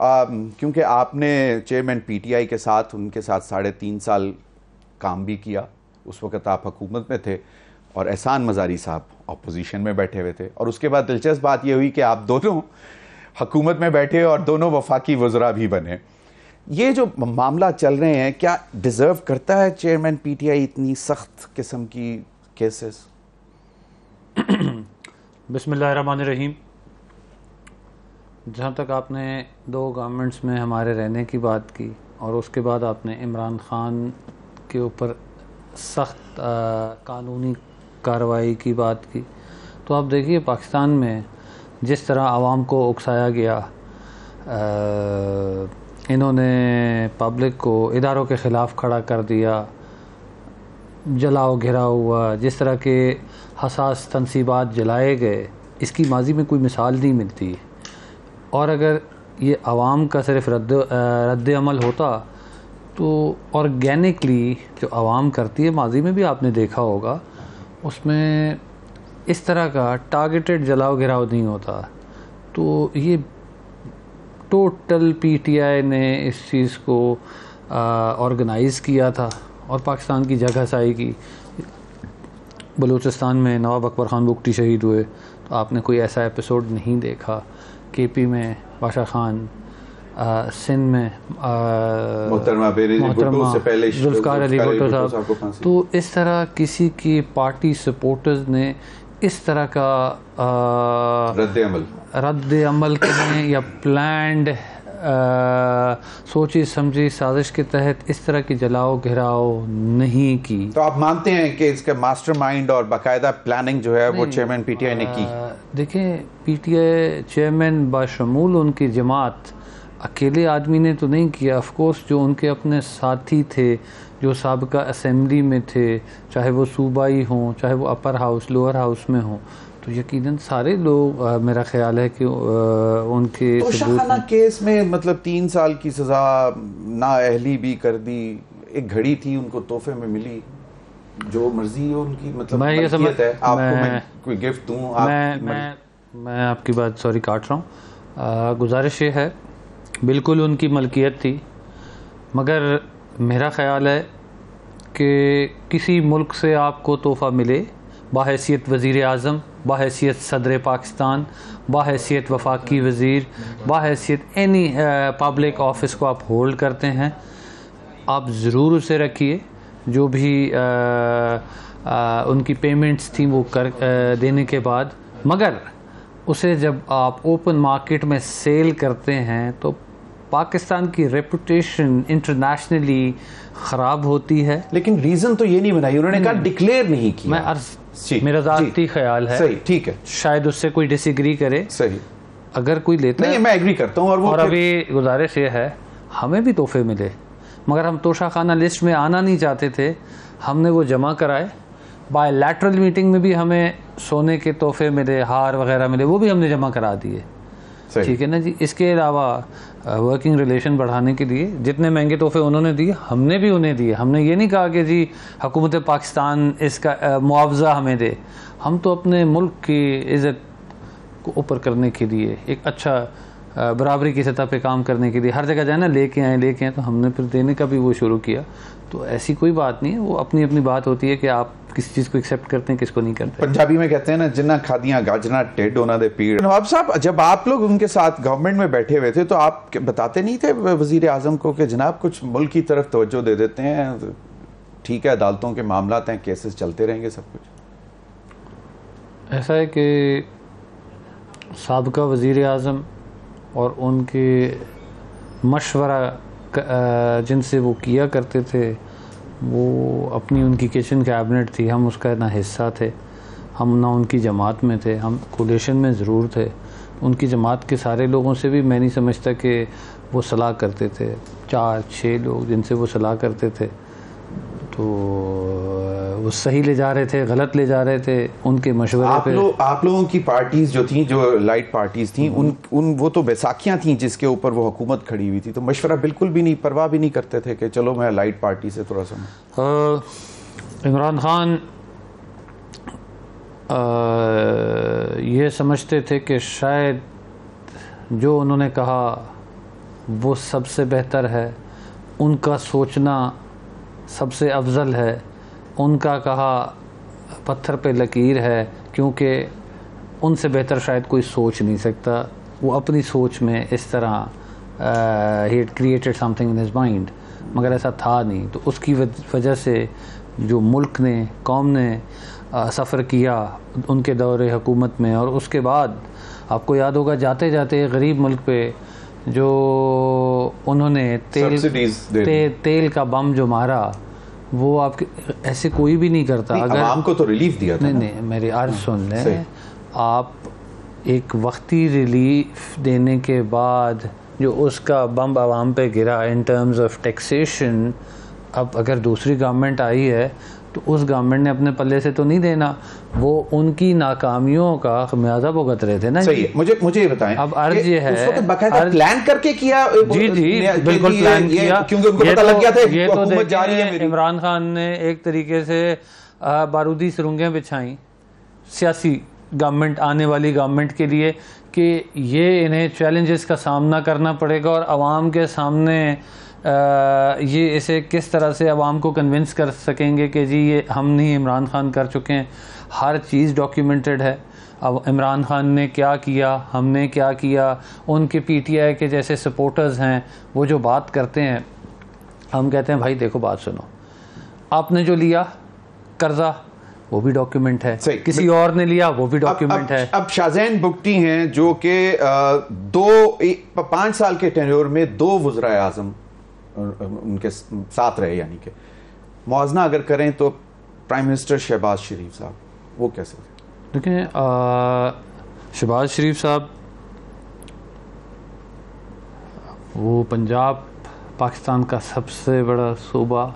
کیونکہ آپ نے چیئرمین پی ٹی آئی کے ساتھ ان کے ساتھ 3.5 سال کام بھی کیا، اس وقت آپ حکومت میں تھے اور احسان مزاری صاحب اپوزیشن میں بیٹھے ہوئے تھے، اور اس کے بعد دلچسپ بات یہ ہوئی کہ آپ دونوں حکومت میں بیٹھے اور دونوں وفاقی وزراء بھی بنے. یہ جو معاملہ چل رہے ہیں کیا ڈیزرو کرتا ہے چیئرمین پی ٹی آئی اتنی سخت قسم کی کیسز؟ بسم اللہ الرحمن الرحیم. جہاں تک آپ نے 2 گورنمنٹس میں ہمارے رہنے کی بات کی اور اس کے بعد آپ نے عمران خان کے اوپر سخت قانونی کارروائی کی بات کی، تو آپ دیکھیے پاکستان میں جس طرح عوام کو اکسایا گیا، انہوں نے پبلک کو اداروں کے خلاف کھڑا کر دیا، جلاؤ گھراؤ ہوا، جس طرح کے حساس تنصیبات جلائے گئے، اس کی ماضی میں کوئی مثال نہیں ملتی. اور اگر یہ عوام کا صرف رد عمل ہوتا تو آرگینکلی جو عوام کرتی ہے، ماضی میں بھی آپ نے دیکھا ہوگا، اس میں اس طرح کا ٹارگیٹڈ جلاؤ گھراؤ نہیں ہوتا. تو یہ ٹوٹل پی ٹی آئی نے اس چیز کو آرگنائز کیا تھا اور پاکستان کی جگہ سائی کی. بلوچستان میں نواب اکبر خان بگٹی شہید ہوئے تو آپ نے کوئی ایسا ایپیسوڈ نہیں دیکھا. کے پی میں بادشاہ خان، سندھ میں محترمہ ذوالفقار علی بھٹو صاحب. تو اس طرح کسی کی پارٹی سپورٹرز نے اس طرح کا رد عمل کرنے یا پلانڈ سوچی سمجھی سازش کے تحت اس طرح کی جلاؤ گھراؤ نہیں کی. تو آپ مانتے ہیں کہ اس کا ماسٹر مائنڈ اور باقاعدہ پلاننگ جو ہے وہ چیئرمین پی ٹی آئی نے کی؟ دیکھیں، پی ٹی آئی چیئرمین بشمول ان کی جماعت اکیلے آدمی نے تو نہیں کیا. آف کورس جو ان کے اپنے ساتھی تھے، جو سابقہ اسمبلی میں تھے، چاہے وہ صوبائی ہوں، چاہے وہ اپر ہاؤس لوور ہاؤس میں ہوں، تو یقیناً سارے لوگ، میرا خیال ہے کہ ان کے توشہ کیس میں مطلب 3 سال کی سزا نااہلی بھی کر دی. ایک گھڑی تھی ان کو تحفے میں ملی، جو مرضی ہو ان کی، مطلب ملکیت ہے. آپ کو میں کوئی گفٹ دوں؟ میں آپ کی بات سوری کاٹ رہا ہوں. گزارش یہ ہے، بالکل ان کی ملکیت تھی، مگر میرا خیال ہے کہ کسی ملک سے آپ کو تحفہ ملے، بحیثیت وزیر اعظم، بحیثیت صدر پاکستان، بحیثیت وفاقی وزیر، بحیثیت اینی پبلک آفس کو آپ ہولڈ کرتے ہیں، آپ ضرور اسے رکھیے. جو بھی ان کی پیمنٹس تھیں وہ دینے کے بعد، مگر اسے جب آپ اوپن مارکیٹ میں سیل کرتے ہیں تو پاکستان کی ریپوٹیشن انٹرنیشنلی خراب ہوتی ہے. لیکن ریزن تو یہ نہیں بنائی انہوں نے، کہا ڈکلیئر نہیں کیا. میرا ذاتی خیال ہے، صحیح، ٹھیک ہے، شاید اس سے کوئی ڈس ایگری کرے. صحیح، اگر کوئی لیتا ہے، میں ایگری کرتا ہوں. اور ابھی گزارش یہ ہے، ہمیں بھی تحفے ملے مگر ہم توشہ خانہ لسٹ میں آنا نہیں چاہتے تھے. ہم نے وہ جمع کرائے. بائی لیٹرل میٹنگ میں بھی ہمیں سونے کے تحفے ملے، ہار وغیرہ ملے، وہ بھی ہم نے جمع کرا دیے. ٹھیک ہے نا جی. اس کے علاوہ ورکنگ ریلیشن بڑھانے کے لیے جتنے مہنگے تحفے انہوں نے دیے، ہم نے بھی انہیں دیے. ہم نے یہ نہیں کہا کہ جی حکومت پاکستان اس کا معاوضہ ہمیں دے. ہم تو اپنے ملک کی عزت کو اوپر کرنے کے لیے، ایک اچھا برابری کی سطح پہ کام کرنے کے لیے ہر جگہ جائے نا، لے کے آئیں تو ہم نے پھر دینے کا بھی وہ شروع کیا. تو ایسی کوئی بات نہیں ہے، وہ اپنی اپنی بات ہوتی ہے کہ آپ کس چیز کو ایکسیپٹ کرتے ہیں، کس کو نہیں کرتے. پنجابی میں کہتے ہیں نا، جنہ کھادیاں گاجنا ٹیڈ ہونا دے پیڑ. نواب صاحب، جب آپ لوگ ان کے ساتھ گورنمنٹ میں بیٹھے ہوئے تھے تو آپ بتاتے نہیں تھے وزیر اعظم کو کہ جناب کچھ ملک کی طرف توجہ دے دیتے ہیں، ٹھیک ہے عدالتوں کے معاملات ہیں، کیسز چلتے رہیں گے، سب کچھ؟ ایسا ہے کہ سابقہ وزیر اعظم اور ان کے مشورہ جن سے وہ کیا کرتے تھے، وہ اپنی ان کی کچن کیبنٹ تھی، ہم اس کا نہ حصہ تھے، ہم نہ ان کی جماعت میں تھے. ہم کولیشن میں ضرور تھے. ان کی جماعت کے سارے لوگوں سے بھی میں نہیں سمجھتا کہ وہ صلاح کرتے تھے. 4-6 لوگ جن سے وہ صلاح کرتے تھے تو وہ صحیح لے جا رہے تھے، غلط لے جا رہے تھے ان کے مشورے پہ. آپ لوگوں کی پارٹیز جو تھیں، جو لائٹ پارٹیز تھیں، وہ تو بیساکھیاں تھیں جس کے اوپر وہ حکومت کھڑی ہوئی تھی، تو مشورہ بالکل بھی نہیں، پرواہ بھی نہیں کرتے تھے کہ چلو میں لائٹ پارٹی سے تھوڑا سا. عمران خان یہ سمجھتے تھے کہ شاید جو انہوں نے کہا وہ سب سے بہتر ہے، ان کا سوچنا سب سے افضل ہے، ان کا کہا پتھر پہ لکیر ہے، کیونکہ ان سے بہتر شاید کوئی سوچ نہیں سکتا. وہ اپنی سوچ میں اس طرح he had created something in his mind، مگر ایسا تھا نہیں. تو اس کی وجہ سے جو ملک نے، قوم نے سفر کیا ان کے دور حکومت میں، اور اس کے بعد آپ کو یاد ہوگا جاتے جاتے غریب ملک پہ جو انہوں نے تیل کا بم جو مارا، وہ آپ ایسے کوئی بھی نہیں کرتا. اگر عوام کو تو ریلیف دیا تھا. نہیں میری عرض سن لیں. آپ ایک وقتی ریلیف دینے کے بعد جو اس کا بم عوام پہ گرا ان ٹرمز آف ٹیکسیشن، اب اگر دوسری گورنمنٹ آئی ہے تو اس گورنمنٹ نے اپنے پلے سے تو نہیں دینا، وہ ان کی ناکامیوں کا خمیازہ بھگت رہے تھے نا. صحیح ہے. مجھے یہ بتائیں، اب عرض یہ ہے، اس وقت باقاعدہ پلان کر کے کیا. جی بالکل پلان کیا، کیونکہ ان کو پتہ لگ گیا تھا یہ تو حکومت جا رہی ہے. عمران خان نے ایک طریقے سے بارودی سرنگیں بچھائیں سیاسی گورنمنٹ، آنے والی گورنمنٹ کے لیے، کہ یہ انہیں چیلنجز کا سامنا کرنا پڑے گا، اور عوام کے سامنے یہ اسے کس طرح سے عوام کو کنونس کر سکیں گے کہ جی یہ ہم نہیں، عمران خان کر چکے ہیں. ہر چیز ڈاکیومنٹڈ ہے. اب عمران خان نے کیا کیا، ہم نے کیا کیا. ان کے پی ٹی آئی کے جیسے سپورٹرز ہیں، وہ جو بات کرتے ہیں، ہم کہتے ہیں بھائی دیکھو بات سنو، آپ نے جو لیا قرضہ وہ بھی ڈاکیومنٹ ہے، کسی اور نے لیا وہ بھی ڈاکیومنٹ ہے. اب شاہزین بگٹی ہیں جو کہ 5 سال کے ٹینیور میں 2 وزرائے اعظم ان کے ساتھ رہے، یعنی کہ موازنہ اگر کریں تو پرائم منسٹر شہباز شریف صاحب وہ کیسے تھے؟ دیکھیں شہباز شریف صاحب وہ پنجاب پاکستان کا سب سے بڑا صوبہ،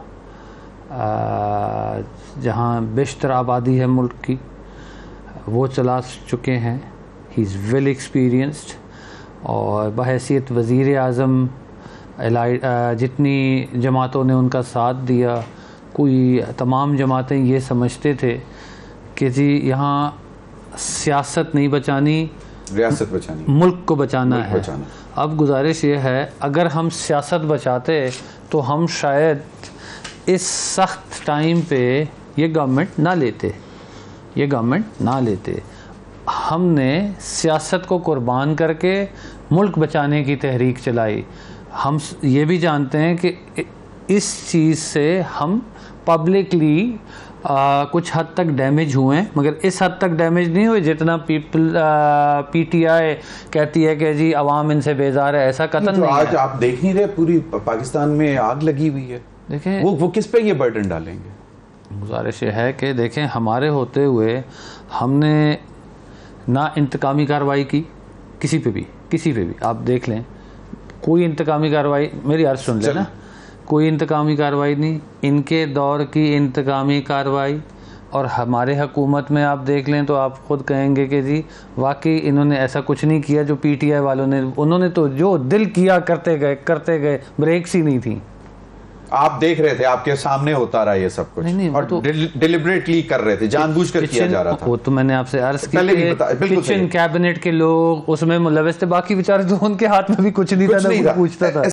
جہاں بیشتر آبادی ہے ملک کی، وہ چلا چکے ہیں. ہی از ویل ایکسپیرینسڈ، اور بحیثیت وزیر اعظم جتنی جماعتوں نے ان کا ساتھ دیا، کوئی تمام جماعتیں یہ سمجھتے تھے کہ جی یہاں سیاست نہیں بچانی، ریاست بچانی، ملک کو بچانا ہے. اب گزارش یہ ہے اگر ہم سیاست بچاتے تو ہم شاید اس سخت ٹائم پہ یہ گورنمنٹ نہ لیتے. ہم نے سیاست کو قربان کر کے ملک بچانے کی تحریک چلائی. ہم یہ بھی جانتے ہیں کہ اس چیز سے ہم پبلکلی کچھ حد تک ڈیمیج ہوئے ہیں، مگر اس حد تک ڈیمیج نہیں ہوئے جتنا پی ٹی آئی کہتی ہے کہ جی عوام ان سے بیزار ہے. ایسا قطعاً نہیں ہے. آج آپ دیکھ نہیں رہے پوری پاکستان میں آگ لگی ہوئی ہے. دیکھیں وہ کس پہ یہ برڈن ڈالیں گے؟ گزارش یہ ہے کہ دیکھیں ہمارے ہوتے ہوئے ہم نے نہ انتقامی کارروائی کی کسی پہ بھی. آپ دیکھ لیں کوئی انتقامی کارروائی، میری عرض سن لیں نا، کوئی انتقامی کارروائی نہیں. ان کے دور کی انتقامی کارروائی اور ہمارے حکومت میں آپ دیکھ لیں تو آپ خود کہیں گے کہ جی واقعی انہوں نے ایسا کچھ نہیں کیا جو پی ٹی آئی والوں نے. انہوں نے تو جو دل کیا کرتے گئے، بریکس ہی نہیں تھیں. آپ دیکھ رہے تھے، آپ کے سامنے ہوتا رہا یہ سب کچھ، اور ڈیلیبریٹلی کر رہے تھے، جان بوجھ کر کیا جا رہا تھا. وہ تو میں نے آپ سے عرض کی کچن کیبنٹ کے لوگ اس میں ملوث تھے، باقی بیچارے تو ان کے ہاتھ میں بھی کچھ نہیں تھا، پوچھتا تھا.